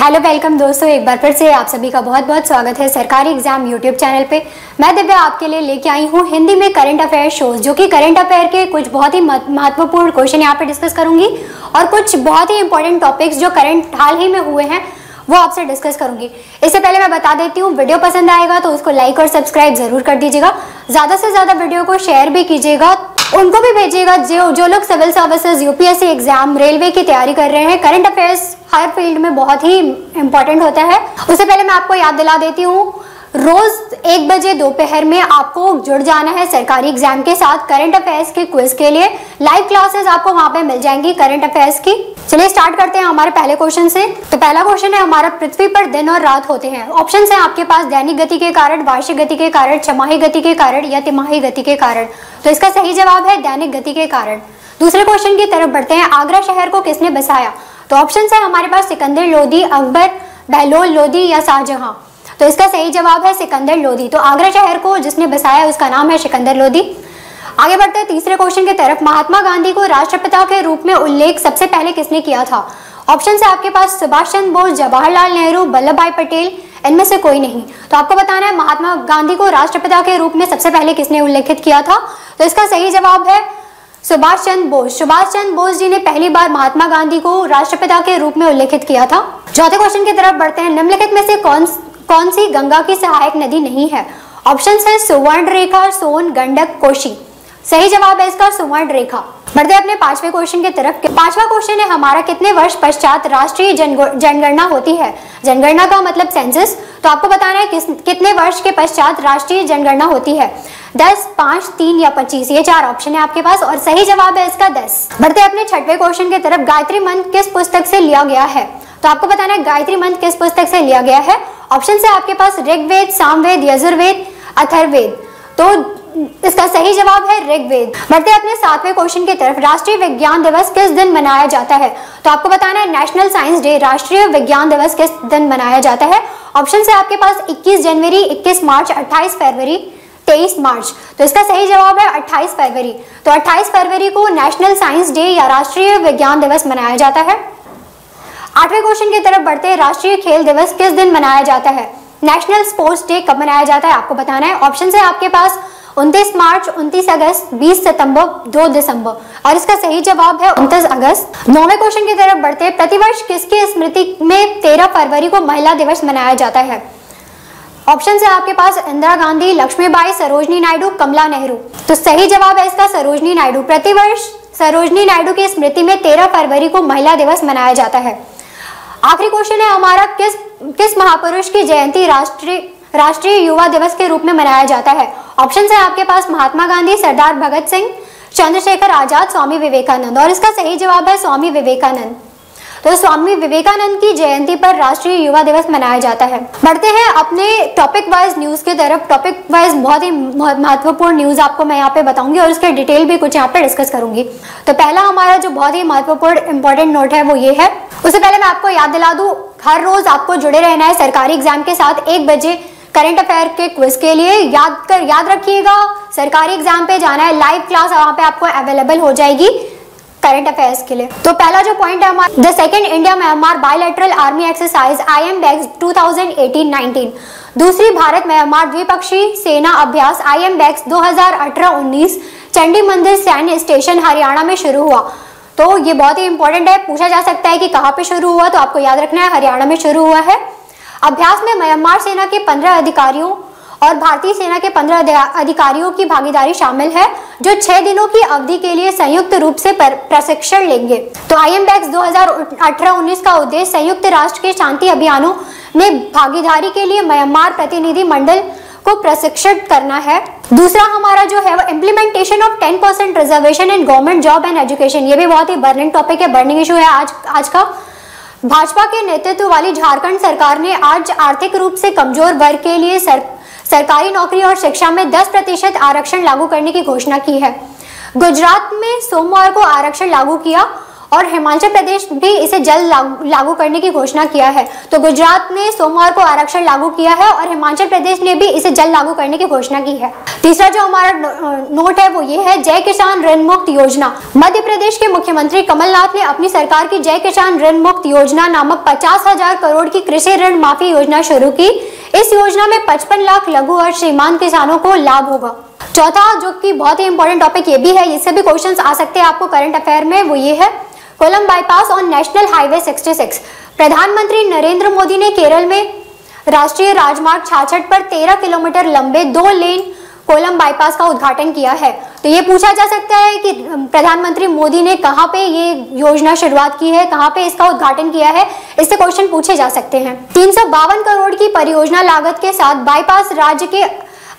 Hello welcome दोस्तों, एक बार फिर से आप सभी का बहुत बहुत स्वागत है सरकारी एग्जाम यूट्यूब चैनल पे। मैं दिव्या आपके लिए लेके आई हूँ हिंदी में करंट अफेयर शोज, जो कि करंट अफेयर के कुछ बहुत ही महत्वपूर्ण क्वेश्चन यहाँ पे डिस्कस करूंगी और कुछ बहुत ही इंपॉर्टेंट टॉपिक्स जो करंट हाल ही में हुए हैं वो आपसे डिस्कस करूंगी। इससे पहले मैं बता देती हूँ, वीडियो पसंद आएगा तो उसको लाइक और सब्सक्राइब जरूर कर दीजिएगा। ज्यादा से ज्यादा वीडियो को शेयर भी कीजिएगा, उनको भी भेजिएगा जो लोग civil services, UPSC exam, railway की तैयारी कर रहे हैं। करंट अफेयर्स हर फील्ड में बहुत ही इंपॉर्टेंट होता है। उससे पहले मैं आपको याद दिला देती हूँ, रोज 1 बजे दोपहर में आपको जुड़ जाना है सरकारी एग्जाम के साथ करंट अफेयर्स के क्विज के लिए। लाइव क्लासेस आपको वहां पे मिल जाएंगी करंट अफेयर्स की। चलिए स्टार्ट करते हैं हमारे पहले क्वेश्चन से। तो पहला क्वेश्चन है हमारा, पृथ्वी पर दिन और रात होते हैं। ऑप्शन है आपके पास दैनिक गति के कारण, वार्षिक गति के कारण, छमाही गति के कारण या तिमाही गति के कारण। तो इसका सही जवाब है दैनिक गति के कारण। दूसरे क्वेश्चन की तरफ बढ़ते हैं, आगरा शहर को किसने बसाया? तो ऑप्शन है हमारे पास सिकंदर लोदी, अकबर, बहलोल लोदी या शाहजहां। तो इसका सही जवाब है सिकंदर लोदी। तो आगरा शहर को जिसने बसाया उसका नाम है सिकंदर लोदी। आगे बढ़ते हैं तीसरे क्वेश्चन की तरफ, महात्मा गांधी को राष्ट्रपिता के रूप में उल्लेख सबसे पहले किसने किया था? ऑप्शन है आपके पास सुभाष चंद्र बोस, जवाहरलाल नेहरू, वल्लभ भाई पटेल, इनमें से कोई नहीं। तो आपको बताना है महात्मा गांधी को राष्ट्रपिता के रूप में सबसे पहले किसने उल्लेखित किया था? तो इसका सही जवाब है सुभाष चंद्र बोस। सुभाष चंद्र बोस जी ने पहली बार महात्मा गांधी को राष्ट्रपिता के रूप में उल्लेखित किया था। चौथे क्वेश्चन की तरफ बढ़ते हैं, निम्नलिखित में से कौन सी गंगा की सहायक नदी नहीं है? ऑप्शन है सुवर्ण रेखा, सोन, गंडक, कोशी। सही जवाब है इसका सुवर्ण रेखा। बढ़ते अपने पांचवें क्वेश्चन की तरफ। पांचवा क्वेश्चन है हमारा, कितने वर्ष पश्चात राष्ट्रीय जनगणना होती है? जनगणना का मतलब सेंसस। तो आपको बताना है कितने वर्ष के पश्चात राष्ट्रीय जनगणना होती है? 10, 5, 3 या 25। ये 4 ऑप्शन है आपके पास और सही जवाब है इसका 10। बढ़ते अपने छठवें क्वेश्चन की तरफ, गायत्री मंत्र किस पुस्तक से लिया गया है? तो आपको बताना है गायत्री मंत्र किस पुस्तक से लिया गया है? ऑप्शन है आपके पास ऋग्वेद, सामवेद, यजुर्वेद, अथर्ववेद। तो इसका सही जवाब है ऋग्वेद। बढ़ते अपने 7वें क्वेश्चन की तरफ, राष्ट्रीय विज्ञान दिवस किस दिन मनाया जाता है? तो आपको बताना है नेशनल साइंस डे, राष्ट्रीय विज्ञान दिवस किस दिन मनाया जाता है? ऑप्शन है आपके पास 21 जनवरी, 21 मार्च, 28 फरवरी, 23 मार्च। तो इसका सही जवाब है 28 फरवरी। तो 28 फरवरी को नेशनल साइंस डे या राष्ट्रीय विज्ञान दिवस मनाया जाता है। 8वें क्वेश्चन की तरफ बढ़ते हैं, राष्ट्रीय खेल दिवस किस दिन मनाया जाता है? नेशनल स्पोर्ट्स डे कब मनाया जाता है? आपको बताना है। ऑप्शन है आपके पास 29 मार्च, 29 अगस्त, 20 सितंबर, 2 दिसंबर और इसका सही जवाब है 29 अगस्त। 9वें क्वेश्चन की तरफ बढ़ते हैं, प्रतिवर्ष किसकी स्मृति में 13 फरवरी को महिला दिवस मनाया जाता है? ऑप्शन है आपके पास इंदिरा गांधी, लक्ष्मीबाई, सरोजनी नायडू, कमला नेहरू। तो सही जवाब है इसका सरोजनी नायडू। प्रतिवर्ष सरोजनी नायडू की स्मृति में 13 फरवरी को महिला दिवस मनाया जाता है। आखिरी क्वेश्चन है हमारा, किस महापुरुष की जयंती राष्ट्रीय युवा दिवस के रूप में मनाया जाता है? ऑप्शन है आपके पास महात्मा गांधी, सरदार भगत सिंह, चंद्रशेखर आजाद, स्वामी विवेकानंद और इसका सही जवाब है स्वामी विवेकानंद। तो स्वामी विवेकानंद की जयंती पर राष्ट्रीय युवा दिवस मनाया जाता है। बढ़ते हैं अपने टॉपिक वाइज न्यूज की तरफ। टॉपिक वाइज बहुत ही महत्वपूर्ण न्यूज आपको मैं यहाँ पे बताऊंगी और उसके डिटेल भी कुछ यहाँ पे डिस्कस करूंगी। तो पहला हमारा जो बहुत ही महत्वपूर्ण इंपॉर्टेंट नोट है वो ये है। उससे पहले मैं आपको याद दिला दूं, हर रोज आपको जुड़े रहना है सरकारी एग्जाम के साथ 1 बजे करंट अफेयर के क्विज के लिए। याद रखिएगा, सरकारी एग्जाम पे जाना है, लाइव क्लास वहां पे आपको अवेलेबल हो जाएगी करंट अफेयर्स के लिए। तो पहला जो पॉइंट है हमारा, the second India Myanmar bilateral army exercise IMBEX 2018-19। दूसरी भारत म्यांमार द्विपक्षीय सेना अभ्यास IMBEX 2018-19 चंडी मंदिर सैन्य स्टेशन हरियाणा में शुरू हुआ। तो ये बहुत ही इंपॉर्टेंट है, पूछा जा सकता है कि कहाँ पे शुरू हुआ, तो आपको याद रखना है हरियाणा में शुरू हुआ है। अभ्यास में म्यांमार सेना के 15 अधिकारियों और भारतीय सेना के 15 अधिकारियों की भागीदारी शामिल है, जो 6 दिनों की अवधि के लिए संयुक्त रूप से प्रशिक्षण लेंगे। तो IMBEX 2018-19 का उद्देश्य संयुक्त राष्ट्र के शांति अभियानों में भागीदारी के लिए म्यांमार प्रतिनिधि मंडल को प्रशिक्षित करना है। दूसरा हमारा जो है वो implementation of 10% reservation in government job and education. ये भी बहुत ही बर्निंग टॉपिक है, बर्निंग इशू है आज का। भाजपा के नेतृत्व वाली झारखंड सरकार ने आज आर्थिक रूप से कमजोर वर्ग के लिए सरकारी नौकरी और शिक्षा में 10% आरक्षण लागू करने की घोषणा की है। गुजरात में सोमवार को आरक्षण लागू किया और हिमाचल प्रदेश भी इसे जल्द लागू करने की घोषणा किया है। तो गुजरात ने सोमवार को आरक्षण लागू किया है और हिमाचल प्रदेश ने भी इसे जल्द लागू करने की घोषणा की है। तीसरा जो हमारा नोट है वो ये है जय किसान ऋण मुक्त योजना। मध्य प्रदेश के मुख्यमंत्री कमलनाथ ने अपनी सरकार की जय किसान ऋण मुक्त योजना नामक 50,000 करोड़ की कृषि ऋण माफी योजना शुरू की। इस योजना में 55 लाख लघु और सीमांत किसानों को लाभ होगा। चौथा जो कि बहुत ही इंपॉर्टेंट टॉपिक ये भी है, इससे भी क्वेश्चंस आ सकते हैं आपको करंट अफेयर में, वो ये है Kollam bypass on national highway 66। प्रधानमंत्री नरेंद्र मोदी ने केरल में राष्ट्रीय राजमार्ग 66 पर 13 किलोमीटर लंबे 2 लेन कोलम बाईपास का उद्घाटन किया है। तो ये पूछा जा सकता है कि प्रधानमंत्री मोदी ने कहां पे ये योजना शुरुआत की है, कहां पे इसका उद्घाटन किया है, इससे क्वेश्चन पूछे जा सकते हैं। 352 करोड़ की परियोजना लागत के साथ बाईपास राज्य के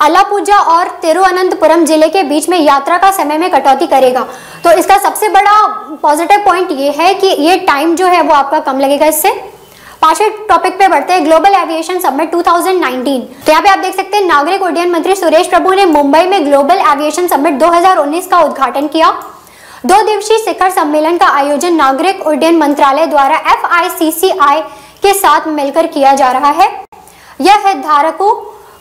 अलापुजा और तिरुवनंतपुरम जिले के बीच में यात्रा का समय में कटौती करेगा। तो इसका सबसे बड़ा पॉजिटिव पॉइंट ये है कि ये टाइम जो है वो आपका कम लगेगा इससे। पांचवें टॉपिक पे बढ़ते हैं, ग्लोबल एविएशन समिट 2019। तो यहाँ पे आप देख सकते हैं नागरिक उड्डयन मंत्री सुरेश प्रभु ने मुंबई में ग्लोबल एविएशन समिट 2019 का उद्घाटन किया। 2 दिवसीय शिखर सम्मेलन का आयोजन नागरिक उड्डयन मंत्रालय द्वारा FICCI के साथ मिलकर किया जा रहा है। यह हितधारकों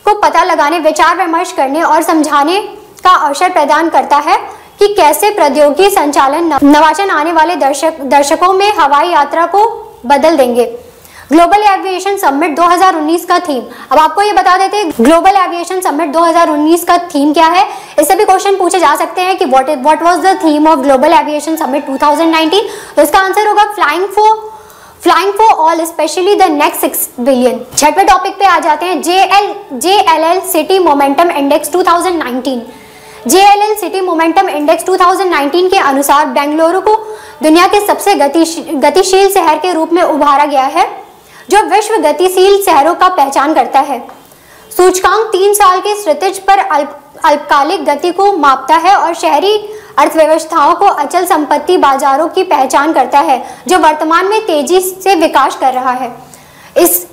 को पता लगाने, विचार विमर्श करने और समझाने का अवसर प्रदान करता है कि कैसे प्रौद्योगिकी संचालन नवाचार आने वाले दर्शकों में हवाई यात्रा को बदल देंगे। ग्लोबल एविएशन समिट 2019 का थीम, अब आपको ये बता देते हैं ग्लोबल एविएशन समिट 2019 का थीम क्या है। इससे भी क्वेश्चन पूछे जा सकते हैं कि what was the theme of global aviation summit 2019। तो इसका आंसर होगा flying for all, specially the next 6 billion. छठवें टॉपिक पे आ जाते हैं, JLL city momentum index 2019। JLL city momentum index 2019 के अनुसार बेंगलुरु को दुनिया के सबसे गतिशील शहर के रूप में उभारा गया है, जो विश्व गतिशील शहरों का पहचान करता है। सूचकांक 3 साल के क्षितिज पर अल्पकालिक गति को मापता है और शहरी अर्थव्यवस्थाओं को अचल संपत्ति बाजारों की पहचान करता है, जो वर्तमान में तेजी से विकास कर रहा है। इस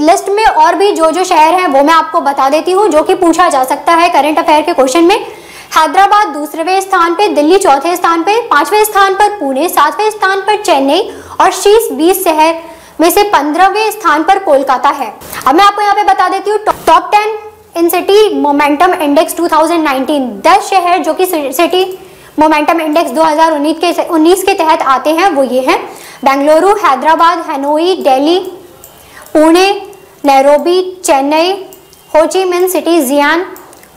लिस्ट में और भी जो शहर हैं वो मैं आपको बता देती हूँ, जो कि पूछा जा सकता है करंट अफेयर के क्वेश्चन में। हैदराबाद दूसरे स्थान पे, दिल्ली चौथे स्थान पे, 5वें स्थान पर पुणे, 7वें स्थान पर चेन्नई और शीर्ष 20 शहर में से 15वें स्थान पर कोलकाता है। अब मैं आपको यहाँ पे बता देती हूँ टॉप 10 इन सिटी मोमेंटम इंडेक्स 2019। 10 शहर जो कि सिटी मोमेंटम इंडेक्स 2019 के तहत आते हैं वो ये हैं बेंगलुरु, हैदराबाद, हनोई, दिल्ली, पुणे, नैरोबी, चेन्नई, हो ची मिन सिटी, जियान,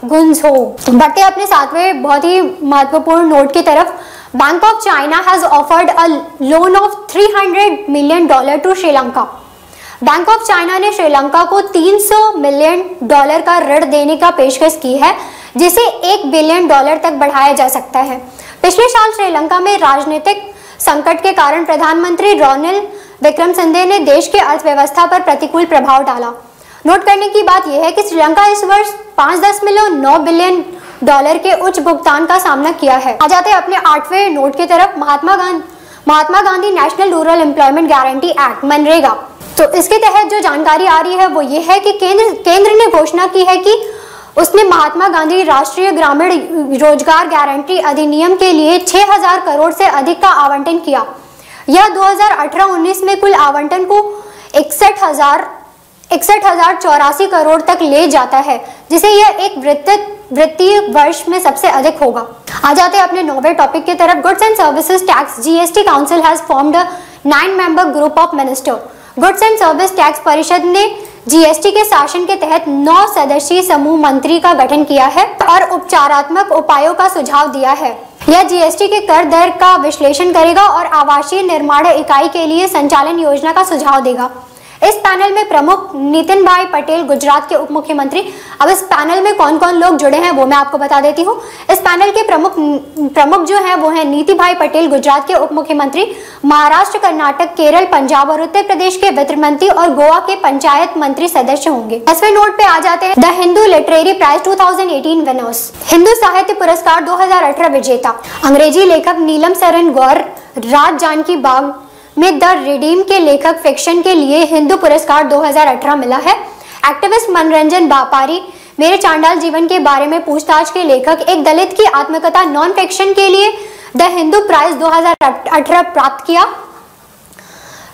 गुंझो। बढ़ते अपने 7वें बहुत ही महत्वपूर्ण नोट की तरफ। Bank of China has offered a loan of $300 million to Sri Lanka. Bank of China ने श्रीलंका को $300 मिलियन का ऋण देने का पेशकश की है, जिसे $1 बिलियन तक बढ़ाया जा सकता है। पिछले साल श्रीलंका में राजनीतिक संकट के कारण प्रधानमंत्री रनिल विक्रमसिंघे ने देश की अर्थव्यवस्था पर प्रतिकूल प्रभाव डाला। नोट करने की बात यह है कि श्रीलंका इस वर्ष 5.9 बिलियन डॉलर के उच्च भुगतान का सामना किया है। आ जाते हैं अपने 8वें नोट की तरफ, Mahatma Gandhi national rural employment guarantee act मनरेगा। तो इसके तहत जो जानकारी आ रही है वो ये है कि केंद्र ने घोषणा की है कि उसने महात्मा गांधी राष्ट्रीय ग्रामीण रोजगार गारंटी अधिनियम के लिए 6,000 करोड़ से अधिक का आवंटन किया। यह 2018-19 में कुल आवंटन को 61,084 करोड़ तक ले जाता है, जिसे यह एक वित्तीय वर्ष में सबसे अधिक होगा। आ जाते हैं अपने 9वें टॉपिक की तरफ। Goods and services tax GST council has formed a 9-member group of minister. Goods and service tax परिषद ने GST के शासन के तहत 9 सदस्यीय समूह मंत्री का गठन किया है और उपचारात्मक उपायों का सुझाव दिया है। यह GST के कर दर का विश्लेषण करेगा और आवासीय निर्माण इकाई के लिए संचालन योजना का सुझाव देगा। इस पैनल में प्रमुख नितिन भाई पटेल गुजरात के उप मुख्यमंत्री। अब इस पैनल में कौन कौन लोग जुड़े हैं वो मैं आपको बता देती हूँ। इस पैनल के प्रमुख जो हैं वो हैं नीति भाई पटेल गुजरात के उप मुख्यमंत्री, महाराष्ट्र, कर्नाटक, केरल, पंजाब और उत्तर प्रदेश के वित्त मंत्री और गोवा के पंचायत मंत्री सदस्य होंगे। 10वें नोट पे आ जाते हैं। The Hindu literary prize 2018 winners. Hindu साहित्य पुरस्कार 2018 विजेता अंग्रेजी लेखक नीलम सरन गौर राज जानकी बाग में द रिडीम के लेखक फिक्शन के लिए हिंदू पुरस्कार 2018 मिला है। एक्टिविस्ट मनोरंजन बापारी मेरे चांडाल जीवन के बारे में पूछताछ के लेखक एक दलित की आत्मकथा नॉन फिक्शन के लिए द हिंदू प्राइज 2018 प्राप्त किया।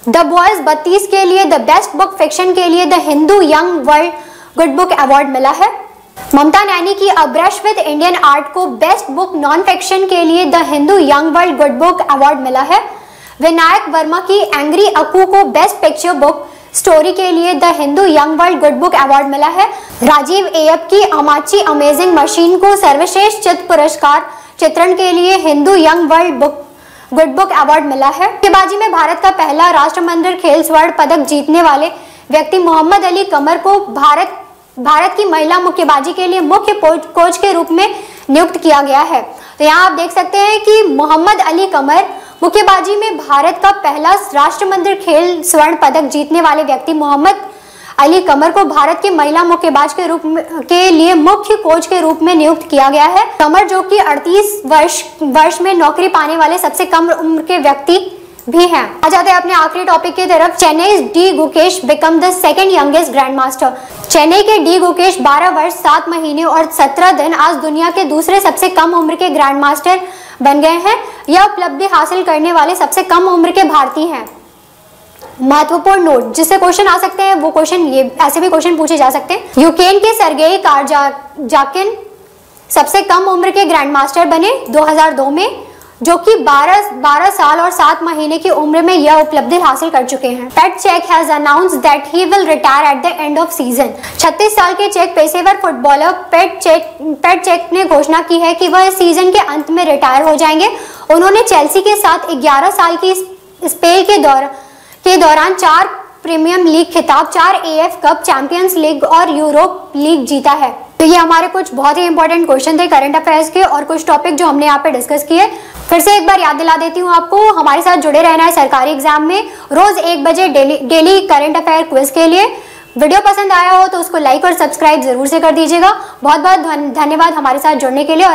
द बॉयज 32 के लिए द बेस्ट बुक फिक्शन के लिए the Hindu young world good book award मिला है। ममता नैनी की a brush with Indian art को बेस्ट बुक नॉन फिक्शन के लिए the Hindu young world good book award मिला है। विनायक वर्मा की एंग्री अकू को बेस्ट पिक्चर बुक स्टोरी के लिए the Hindu young world good book award मिला है। राजीव एयप की अमाची अमेजिंग मशीन को सर्वश्रेष्ठ चित्र पुरस्कार चित्रण के लिए Hindu young world good book award मिला है। मुक्केबाजी में भारत का पहला राष्ट्रमंडल खेल स्वर्ण पदक जीतने वाले व्यक्ति मोहम्मद अली कमर को भारत की महिला मुक्केबाजी के लिए मुख्य कोच के रूप में नियुक्त किया गया है। तो यहाँ आप देख सकते हैं कि मोहम्मद अली कमर मुक्केबाजी में भारत का पहला राष्ट्रमंडल खेल स्वर्ण पदक जीतने वाले व्यक्ति मोहम्मद अली कमर को भारत के महिला मुक्केबाज के लिए मुख्य कोच के रूप में नियुक्त किया गया है। कमर जो कि 38 वर्ष में नौकरी पाने वाले सबसे कम उम्र के व्यक्ति भी हैं। आ जाते हैं अपने आखिरी टॉपिक की तरफ। Chennai D Gukesh become the second youngest grand master. Chennai के डी गुकेश 12 वर्ष 7 महीने और 17 दिन आज दुनिया के दूसरे सबसे कम उम्र के ग्रैंड मास्टर बन गए हैं। यह उपलब्धि हासिल करने वाले सबसे कम उम्र के भारतीय हैं। महत्वपूर्ण नोट जिससे क्वेश्चन आ सकते हैं वो क्वेश्चन ये ऐसे भी क्वेश्चन पूछे जा सकते हैं। यूक्रेन के सर्गेई कारजाकिन सबसे कम उम्र के ग्रैंड मास्टर बने 2002 में, जो कि 12 साल और 7 महीने की उम्र में यह उपलब्धि हासिल कर चुके हैं। Petr Cech has announced that he will retire at the end of season. 36 साल के चेक पेशेवर फुटबॉलर पेट चेक ने घोषणा की है कि वह सीजन के अंत में रिटायर हो जाएंगे। उन्होंने चेल्सी के साथ 11 साल की स्पेल के दौरान 4 प्रीमियम लीग खिताब, 4 AF कप, चैंपियंस लीग और यूरोप लीग जीता है। तो ये हमारे कुछ बहुत ही इंपॉर्टेंट क्वेश्चन थे करंट अफेयर्स के और कुछ टॉपिक जो हमने यहाँ पे डिस्कस किए। फिर से एक बार याद दिला देती हूँ आपको, हमारे साथ जुड़े रहना है सरकारी एग्जाम में रोज 1 बजे डेली करंट अफेयर क्विज के लिए। वीडियो पसंद आया हो तो उसको लाइक और सब्सक्राइब जरूर से कर दीजिएगा। बहुत बहुत धन्यवाद हमारे साथ जुड़ने के लिए। और